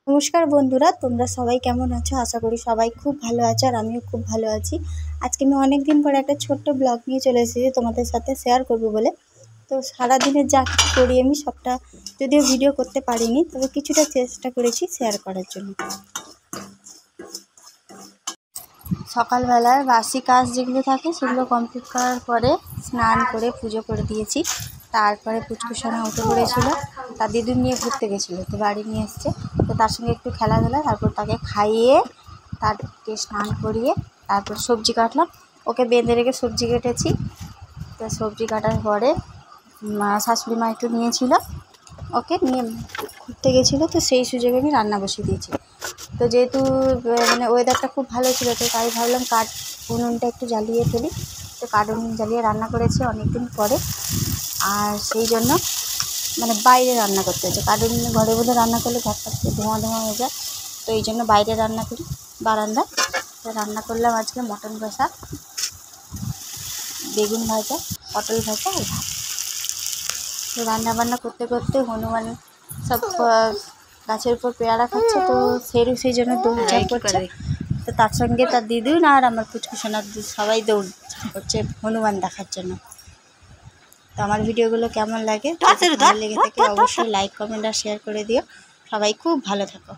নমস্কার বন্ধুরা, তোমরা সবাই কেমন আছো? আশা করি সবাই খুব ভালো আছো, আর আমিও খুব ভালো আছি। আজকে আমি অনেক দিন পরে একটা ছোট্ট ব্লগ নিয়ে চলে এসেছি তোমাদের সাথে শেয়ার করব বলে। তো সারাদিনে যা কিছু করি আমি সবটা যদিও ভিডিও করতে পারিনি, তবে কিছুটা চেষ্টা করেছি শেয়ার করার জন্য। সকালবেলার বাসি কাজ যেগুলো থাকে সেগুলো কমপ্লিট করার পরে স্নান করে পুজো করে দিয়েছি। তারপরে পুচকুসোনা উঠে পড়েছিল, তার দিদি নিয়ে ঘুরতে গেছিলো, তো বাড়ি নিয়ে এসছে, তো তার সঙ্গে একটু খেলাধুলা, তারপর তাকে খাইয়ে তারকে স্নান করিয়ে তারপর সবজি কাটলাম। ওকে বেঁধে রেখে সবজি কেটেছি। তো সবজি কাটার পরে শাশুড়ি মা একটু নিয়েছিল, ওকে নিয়ে ঘুরতে গেছিলো, তো সেই সুযোগে আমি রান্না বসিয়ে দিয়েছি। তো যেহেতু মানে ওয়েদারটা খুব ভালো ছিল, তো তাই ভাবলাম উনুনটা একটু জ্বালিয়ে ফেলি। তো উনুন জ্বালিয়ে রান্না করেছি অনেক দিন পরে, আর সেই জন্য মানে বাইরে রান্না করতে হচ্ছে। উনুনে ঘরে বলে রান্না করলে ঘরটা ধোঁয়া ধোঁয়া হয়ে যায়, তো এই জন্য বাইরে রান্না করি বারান্দায়। তো রান্না করলাম আজকে মটন কষা, বেগুন ভাজা, পটল ভাজা আর ভাত। তো রান্না বান্না করতে করতে হনুমান সব গাছের উপর পেয়ারা খাচ্ছে, তো সেই জন্য দৌড়ঝাঁপ করছে। তো তার সঙ্গে তার দিদিও না, আর আমার পুচকুসোনা সবাই দৌড় করছে হনুমান দেখার জন্য। তো আমার ভিডিওগুলো কেমন লাগে, ভালো লেগে থাকে অবশ্যই লাইক, কমেন্ট আর শেয়ার করে দিও। সবাই খুব ভালো থাকো।